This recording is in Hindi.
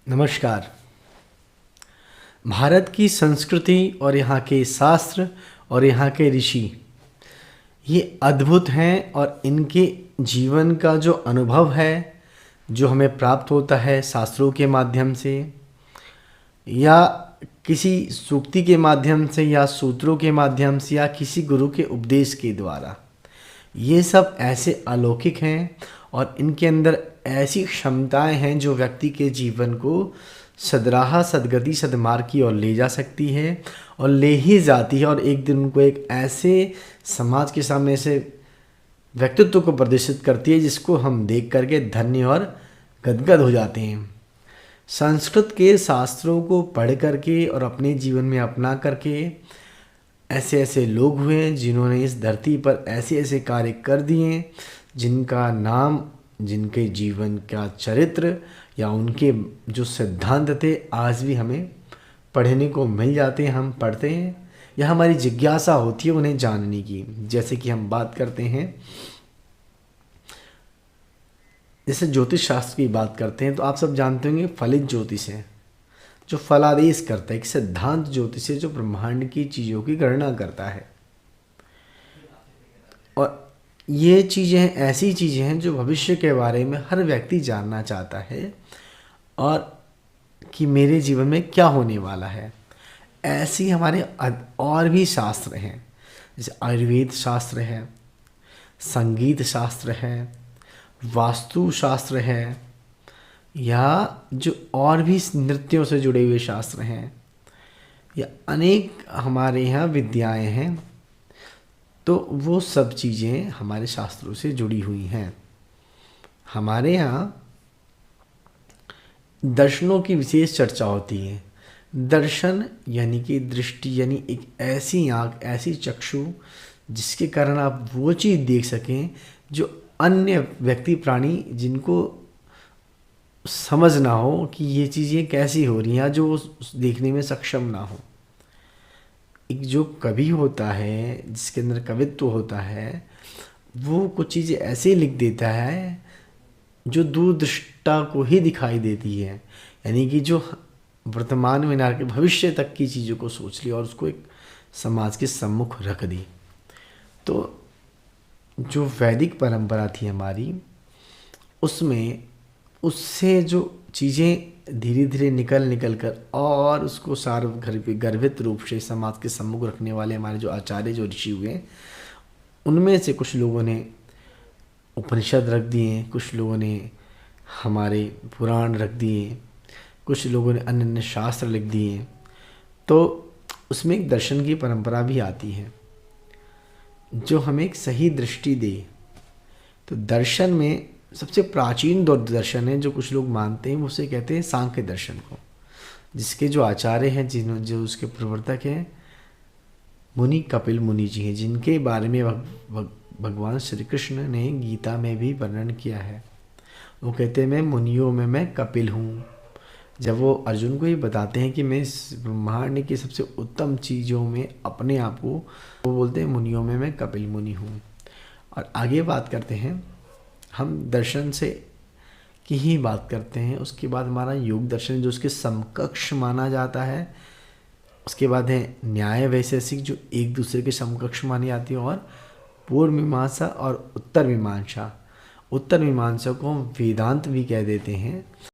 नमस्कार। भारत की संस्कृति और यहाँ के शास्त्र और यहाँ के ऋषि ये अद्भुत हैं और इनके जीवन का जो अनुभव है, जो हमें प्राप्त होता है शास्त्रों के माध्यम से या किसी सूक्ति के माध्यम से या सूत्रों के माध्यम से या किसी गुरु के उपदेश के द्वारा, ये सब ऐसे अलौकिक हैं और इनके अंदर ऐसी क्षमताएं हैं जो व्यक्ति के जीवन को सदराहा सदगति सदमार्ग की ओर ले जा सकती है और ले ही जाती है और एक दिन उनको एक ऐसे समाज के सामने से व्यक्तित्व को प्रदर्शित करती है जिसको हम देख करके धन्य और गदगद हो जाते हैं। संस्कृत के शास्त्रों को पढ़ करके और अपने जीवन में अपना करके ऐसे ऐसे लोग हुए जिन्होंने इस धरती पर ऐसे ऐसे कार्य कर दिए जिनका नाम, जिनके जीवन का चरित्र या उनके जो सिद्धांत थे आज भी हमें पढ़ने को मिल जाते हैं, हम पढ़ते हैं या हमारी जिज्ञासा होती है उन्हें जानने की। जैसे कि हम बात करते हैं, जैसे ज्योतिष शास्त्र की बात करते हैं तो आप सब जानते होंगे फलित ज्योतिष है जो फलादेश करता है, एक सिद्धांत ज्योतिष है जो ब्रह्मांड की चीज़ों की गणना करता है। और ये चीज़ें ऐसी चीज़ें हैं जो भविष्य के बारे में हर व्यक्ति जानना चाहता है और कि मेरे जीवन में क्या होने वाला है। ऐसी हमारे और भी शास्त्र हैं, जैसे आयुर्वेद शास्त्र है, संगीत शास्त्र है, वास्तु शास्त्र है या जो और भी नृत्यों से जुड़े हुए शास्त्र हैं या अनेक हमारे यहाँ विद्याएं हैं। तो वो सब चीज़ें हमारे शास्त्रों से जुड़ी हुई हैं। हमारे यहाँ दर्शनों की विशेष चर्चा होती है। दर्शन यानी कि दृष्टि, यानी एक ऐसी आँख, ऐसी चक्षु जिसके कारण आप वो चीज़ देख सकें जो अन्य व्यक्ति प्राणी जिनको समझ ना हो कि ये चीज़ें कैसी हो रही हैं या जो देखने में सक्षम ना हो। एक जो कवि होता है जिसके अंदर कवित्व होता है वो कुछ चीज़ें ऐसे लिख देता है जो दूरदृष्टा को ही दिखाई देती है, यानी कि जो वर्तमान में ना के भविष्य तक की चीज़ों को सोच ली और उसको एक समाज के सम्मुख रख दी। तो जो वैदिक परंपरा थी हमारी उसमें उससे जो चीज़ें धीरे धीरे निकल कर और उसको सार्वगर्भित रूप से समाज के सम्मुख रखने वाले हमारे जो आचार्य, जो ऋषि हुए, उनमें से कुछ लोगों ने उपनिषद रख दिए, कुछ लोगों ने हमारे पुराण रख दिए, कुछ लोगों ने अन्य अन्य शास्त्र लिख दिए। तो उसमें एक दर्शन की परंपरा भी आती है जो हमें एक सही दृष्टि दे। तो दर्शन में सबसे प्राचीन दर्शन है जो कुछ लोग मानते हैं, उसे कहते हैं सांख्य दर्शन को, जिसके जो आचार्य हैं, जो उसके प्रवर्तक हैं मुनि कपिल मुनि जी हैं, जिनके बारे में भगवान श्री कृष्ण ने गीता में भी वर्णन किया है। वो कहते हैं मैं मुनियों में मैं कपिल हूँ। जब वो अर्जुन को ये बताते हैं कि मैं इस ब्रह्मांड की सबसे उत्तम चीज़ों में अपने आप को, वो बोलते हैं मुनियों में मैं कपिल मुनि हूँ। और आगे बात करते हैं, हम दर्शन से की ही बात करते हैं। उसके बाद हमारा योग दर्शन जो उसके समकक्ष माना जाता है। उसके बाद है न्याय वैशेषिक जो एक दूसरे के समकक्ष मानी जाती है, और पूर्व मीमांसा और उत्तर मीमांसा। उत्तर मीमांसा को हम वेदांत भी कह देते हैं।